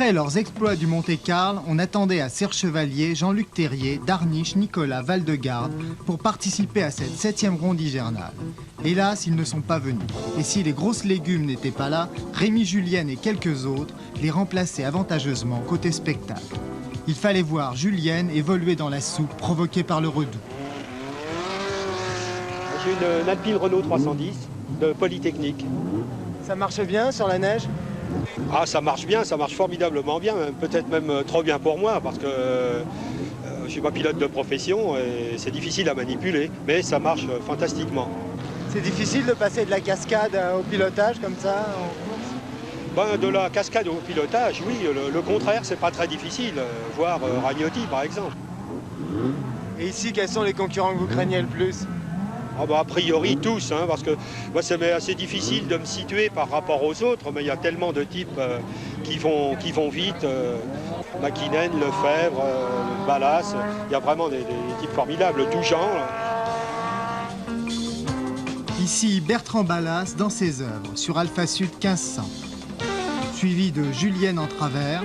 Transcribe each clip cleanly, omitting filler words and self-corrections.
Après leurs exploits du Monte-Carlo, on attendait à Serre Chevalier, Jean-Luc Terrier, Darniche, Nicolas, Valdegarde pour participer à cette 7e ronde hivernale. Hélas, ils ne sont pas venus. Et si les grosses légumes n'étaient pas là, Rémi Julienne et quelques autres les remplaçaient avantageusement côté spectacle. Il fallait voir Julienne évoluer dans la soupe provoquée par le redout. J'ai une Alpine Renault 310 de Polytechnique. Ça marche bien sur la neige? Ah, ça marche bien, ça marche formidablement bien, peut-être même trop bien pour moi, parce que je ne suis pas pilote de profession et c'est difficile à manipuler, mais ça marche fantastiquement. C'est difficile de passer de la cascade au pilotage comme ça en course? Ben, de la cascade au pilotage, oui, le contraire, c'est pas très difficile, voir Ragnotti par exemple. Et ici, quels sont les concurrents que vous craignez le plus? Ah bah, a priori tous, hein, parce que moi c'est assez difficile de me situer par rapport aux autres, mais il y a tellement de types qui vont vite, Mäkinen, Lefebvre, Ballas, il y a vraiment des types formidables, tout genre. Ici Bertrand Ballas dans ses œuvres sur Alpha Sud 1500, suivi de Julienne en travers,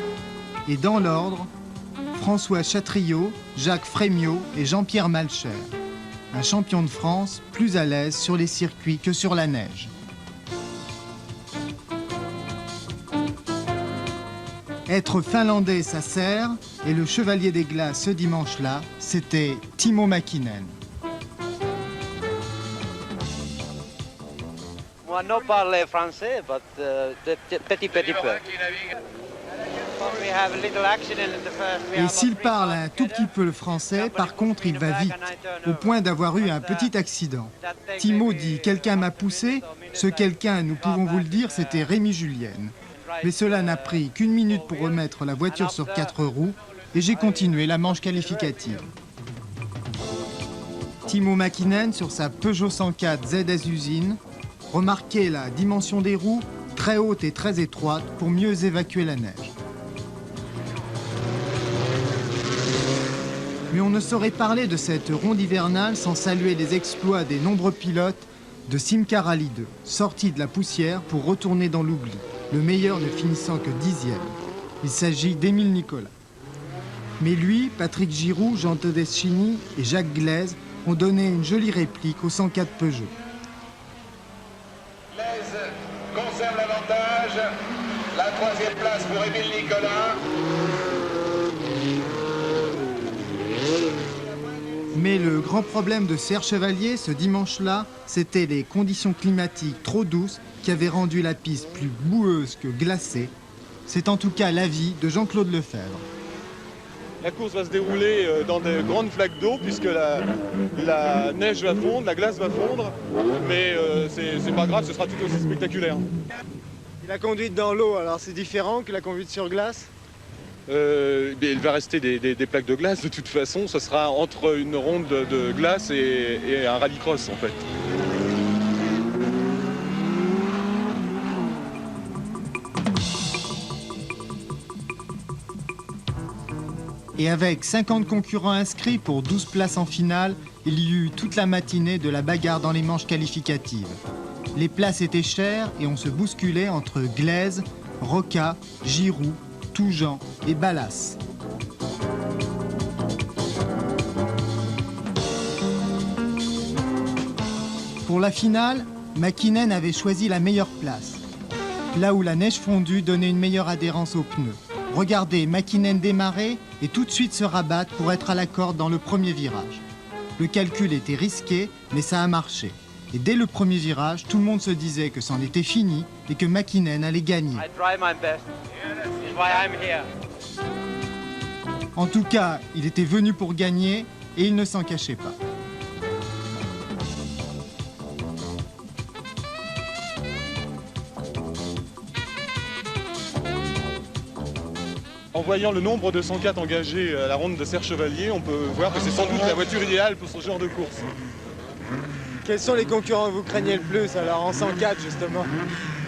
et dans l'ordre, François Chatriot, Jacques Frémiot et Jean-Pierre Malcher. Un champion de France plus à l'aise sur les circuits que sur la neige. Être finlandais, ça sert, et le chevalier des glaces ce dimanche-là, c'était Timo Mäkinen. Moi, non parler français, mais petit peu. Et s'il parle un tout petit peu le français, par contre, il va vite, au point d'avoir eu un petit accident. Timo dit « quelqu'un m'a poussé », ce quelqu'un, nous pouvons vous le dire, c'était Rémi Julienne. Mais cela n'a pris qu'une minute pour remettre la voiture sur 4 roues, et j'ai continué la manche qualificative. Timo Mäkinen, sur sa Peugeot 104 ZS Usine, remarquait la dimension des roues, très haute et très étroite, pour mieux évacuer la neige. Mais on ne saurait parler de cette ronde hivernale sans saluer les exploits des nombreux pilotes de Simca Rally 2, sortis de la poussière pour retourner dans l'oubli, le meilleur ne finissant que 10e. Il s'agit d'Émile Nicolas. Mais lui, Patrick Giroux, Jean Todeschini et Jacques Glaise ont donné une jolie réplique au 104 Peugeot. Glaise conserve l'avantage, la 3e place pour Émile Nicolas. Mais le grand problème de Serre Chevalier ce dimanche-là, c'était les conditions climatiques trop douces qui avaient rendu la piste plus boueuse que glacée. C'est en tout cas l'avis de Jean-Claude Lefebvre. La course va se dérouler dans de grandes flaques d'eau puisque la neige va fondre, la glace va fondre, mais c'est pas grave, ce sera tout aussi spectaculaire. Et la conduite dans l'eau, alors c'est différent que la conduite sur glace? Il va rester des plaques de glace de toute façon, ce sera entre une ronde de glace et un rallycross en fait. Et avec 50 concurrents inscrits pour 12 places en finale, il y eut toute la matinée de la bagarre dans les manches qualificatives. Les places étaient chères et on se bousculait entre Glaise, Roca, Giroux, Toujean et Ballas. Pour la finale, Mäkinen avait choisi la meilleure place, là où la neige fondue donnait une meilleure adhérence aux pneus. Regardez Mäkinen démarrer et tout de suite se rabattre pour être à la corde dans le premier virage. Le calcul était risqué, mais ça a marché. Et dès le premier virage, tout le monde se disait que c'en était fini et que Mäkinen allait gagner. En tout cas, il était venu pour gagner et il ne s'en cachait pas. En voyant le nombre de 104 engagés à la ronde de Serre Chevalier, on peut voir que c'est sans doute la voiture idéale pour ce genre de course. Quels sont les concurrents que vous craignez le plus alors en 104 justement?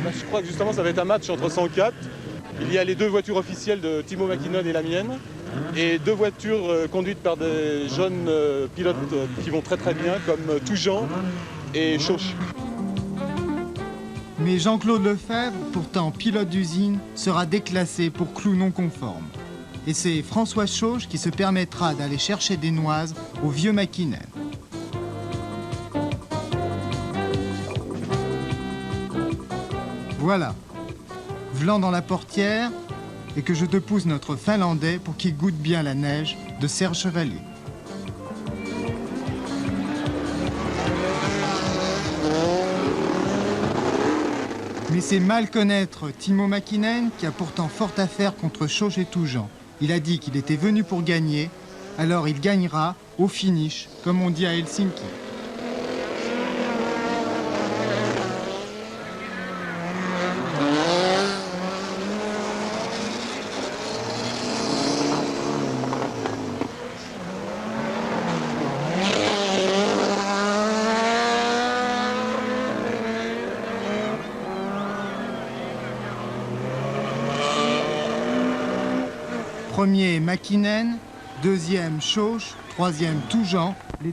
Je crois que justement ça va être un match entre 104. Il y a les 2 voitures officielles de Timo Mäkinen et la mienne, et 2 voitures conduites par des jeunes pilotes qui vont très très bien, comme Toujean et Schauch. Mais Jean-Claude Lefebvre, pourtant pilote d'usine, sera déclassé pour clou non conforme. Et c'est François Chauche qui se permettra d'aller chercher des noises au vieux Mäkinen. Voilà, v'lan dans la portière, et que je te pousse notre Finlandais pour qu'il goûte bien la neige de Serge Chevalier. Mais c'est mal connaître Timo Mäkinen qui a pourtant fort à faire contre Chauche et Toujean. Il a dit qu'il était venu pour gagner, alors il gagnera au finish, comme on dit à Helsinki. Premier Mäkinen, deuxième Chauche, troisième Toujean. Les